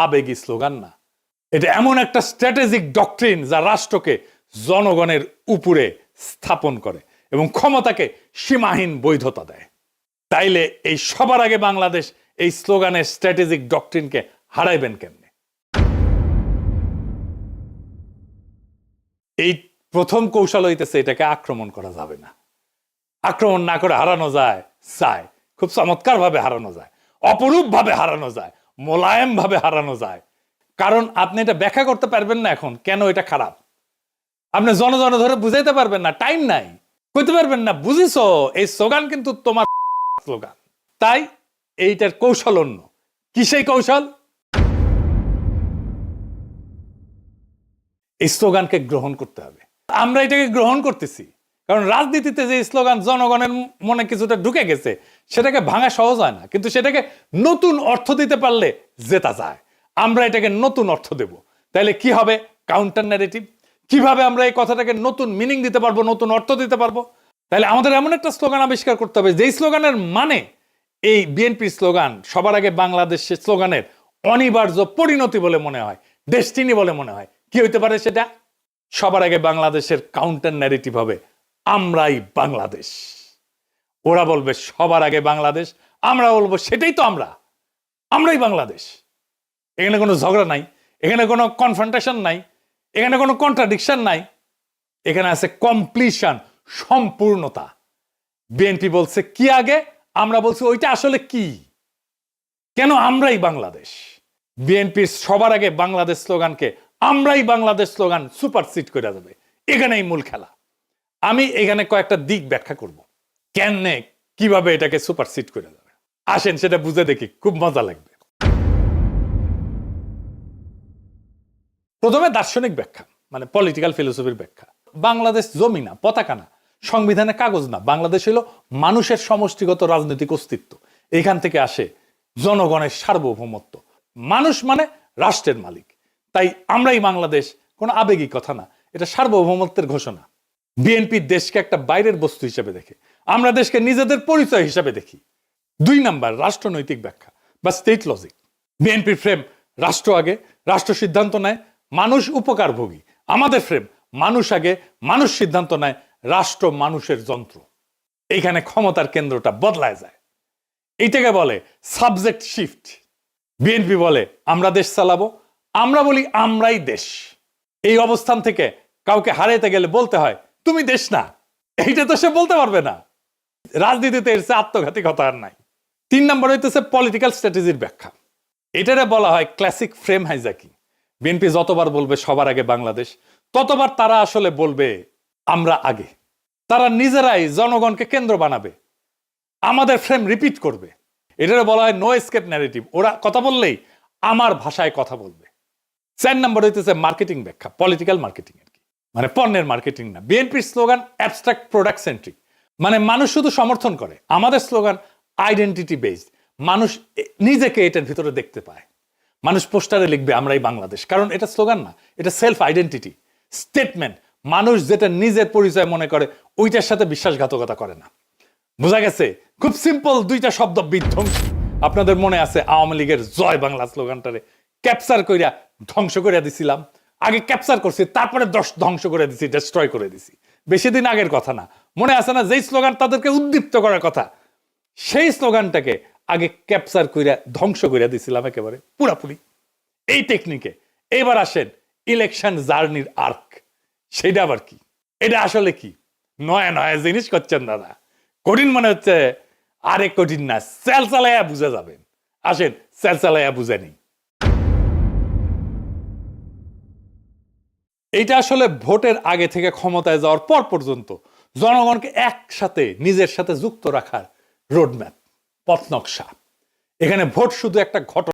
আবেগী স্লোগান না, এটা এমন একটা স্ট্র্যাটেজিক ডক্ট্রিন যা রাষ্ট্রকে জনগণের উপরে স্থাপন করে এবং ক্ষমতাকে সীমাহীন বৈধতা দেয়। তাইলে এই সবার আগে বাংলাদেশ এই স্লোগানের স্ট্র্যাটেজিক ডক্ট্রিনকে হারাইবেন কেমনে? এই প্রথম কৌশল হইতেছে এটাকে আক্রমণ করা যাবে না। আক্রমণ না করে হারানো যায়, খুব চমৎকার ভাবে হারানো যায়, অপরূপ ভাবে হারানো যায়, মোলায়েম ভাবে হারানো যায়। কারণ আপনি এটা ব্যাখ্যা করতে পারবেন না এখন কেন এটা খারাপ। আপনি জন ধরে বুঝাইতে পারবেন না, টাইম নাই, কইতে পারবেন না বুঝিছো এই স্লোগান কিন্তু তোমার স্লোগান। তাই এইটার কৌশল অন্য। কি সেই কৌশল? এই স্লোগানকে গ্রহণ করতে হবে। আমরা এটাকে গ্রহণ করতেছি কারণ রাজনীতিতে যে স্লোগান জনগণের মনে কিছুটা ঢুকে গেছে সেটাকে ভাঙা সহজ হয় না, কিন্তু সেটাকে নতুন অর্থ দিতে পারলে জেতা যায়। আমরা এটাকে নতুন অর্থ দেব। তাইলে কি হবে? Counter narrative. কিভাবে আমরা এই কথাটাকে নতুন মিনিং দিতে পারবো, নতুন অর্থ দিতে পারবো? তাহলে আমাদের এমন একটা স্লোগান আবিষ্কার করতে হবে যেই স্লোগানের মানে এই বিএনপির স্লোগান সবার আগে বাংলাদেশের স্লোগানের অনিবার্য পরিণতি বলে মনে হয়, ডেস্টিনি বলে মনে হয়। কি হইতে পারে সেটা? সবার আগে বাংলাদেশের কাউন্টার ন্যারেটিভ হবে আমরাই বাংলাদেশ। ওরা বলবে সবার আগে বাংলাদেশ, আমরা বলবো সেটাই তো আমরাই বাংলাদেশ। এখানে কোনো ঝগড়া নাই, এখানে কোনো কনফ্রন্টেশন নাই, এখানে কোনো কন্ট্রাডিকশন নাই, এখানে আছে কমপ্লিশন, সম্পূর্ণতা। বিএনপি বলছে কি আগে, আমরা বলছি ওইটা আসলে কি, কেন আমরাই বাংলাদেশ। বিএনপির সবার আগে বাংলাদেশ স্লোগানকে আমরাই বাংলাদেশ স্লোগান সুপারসিড করে যাবে। এখানেই মূল খেলা। আমি এখানে কয়েকটা দিক ব্যাখ্যা করব কেমনে কিভাবে এটাকে সুপারসিড করে যাবে। আসেন সেটা বুঝে দেখি, খুব মজা লাগবে। প্রথমে দার্শনিক ব্যাখ্যা, মানে পলিটিক্যাল ফিলোসফির ব্যাখ্যা। বাংলাদেশ জমি না, পতাকা না, সংবিধানে কাগজ না, বাংলাদেশ হলো মানুষের সমষ্টিগত রাজনৈতিক অস্তিত্ব। এখান থেকে আসে জনগণের সার্বভৌমত্ব। মানুষ মানে রাষ্ট্রের মালিক। তাই আমরাই বাংলাদেশ কোনো আবেগিক কথা না, এটা সার্বভৌমত্বের ঘোষণা। বিএনপি দেশকে একটা বাইরের বস্তু হিসেবে দেখে, আমরা দেশকে নিজেদের পরিচয় হিসেবে দেখি। 2 নাম্বার রাষ্ট্রনৈতিক ব্যাখ্যা বা স্টেট লজিক। বিএনপির ফ্রেম রাষ্ট্র আগে, রাষ্ট্র সিদ্ধান্ত নেয়, মানুষ উপকারভোগী। আমাদের ফ্রেম মানুষ আগে, মানুষ সিদ্ধান্ত নেয়, রাষ্ট্র মানুষের যন্ত্র। এইখানে ক্ষমতার কেন্দ্রটা বদলায় যায়। এইটাকে বলে সাবজেক্ট শিফট। বিএনপি বলে আমরা দেশ চালাবো, আমরা বলি আমরাই দেশ। এই অবস্থান থেকে কাউকে হারাইতে গেলে বলতে হয় তুমি দেশ না। এইটা তো সে বলতে পারবে না। রাজনীতিতে এর চেয়ে আত্মঘাতী কথা আর নাই। 3 নম্বর হইতেছে পলিটিক্যাল স্ট্র্যাটেজির ব্যাখ্যা। এটারে বলা হয় ক্লাসিক ফ্রেম হাইজ্যাকিং। বিএনপি যতবার বলবে সবার আগে বাংলাদেশ, ততবার তারা আসলে বলবে আমরা আগে। তারা নিজেরাই জনগণকে কেন্দ্র বানাবে, আমাদের ফ্রেম রিপিট করবে। এটারে বলা হয় নো এসকেপ ন্যারেটিভ। ওরা কথা বললেই আমার ভাষায় কথা বলবে। 4 নম্বর হইতেছে মার্কেটিং ব্যাখ্যা, পলিটিক্যাল মার্কেটিং আর কি, মানে পণ্যের মার্কেটিং না। বিএনপির স্লোগান অ্যাবস্ট্রাক্ট প্রোডাক্ট সেন্ট্রিক, মানে মানুষ শুধু সমর্থন করে। আমাদের স্লোগান আইডেন্টিটি বেসড, মানুষ নিজেকে এটার ভিতরে দেখতে পায়। মানুষ পোস্টারে লিখবে আমরাই বাংলাদেশ, কারণ এটা স্লোগান না, এটা সেলফ আইডেন্টিটি স্টেটমেন্ট। মানুষ যেটা নিজের পরিচয় মনে করে ওইটার সাথে বিশ্বাসঘাতকতা করে না। বোঝা গেছে? খুব সিম্পল 2টা শব্দ, বিধ্বংসী। আপনাদের মনে আছে আওয়ামী লীগের জয় বাংলা স্লোগানটারে ক্যাপচার কইরা ধ্বংস করে দিছিলাম। আগে ক্যাপচার করছি, তারপরে ধ্বংস করে দিছি, ডেস্ট্রয় করে দিছি। বেশি দিন আগের কথা না, মনে আছে না? যেই স্লোগান তাদেরকে উদ্দীপ্ত করার কথা, সেই স্লোগানটাকে আগে ক্যাপচার কইরা ধ্বংস করে দিছিলাম একেবারে পুরাপুরি। এই টেকনিকে এবার আসেন ইলেকশন জার্নির আর্ক। সেটা আবার কি? এটা আসলে কি? নয়া জিনিস করছেন দাদা। কঠিন মনে হচ্ছে? আরে কঠিন না, সেল চালাইয়া বুঝে যাবেন। আসেন সেল চালাইয়া বুঝে নেই। এইটা আসলে ভোটের আগে থেকে ক্ষমতায় যাওয়ার পর পর্যন্ত জনগণকে একসাথে নিজের সাথে যুক্ত রাখার রোডম্যাপ, পথ নকশা। এখানে ভোট শুধু একটা ঘটনা।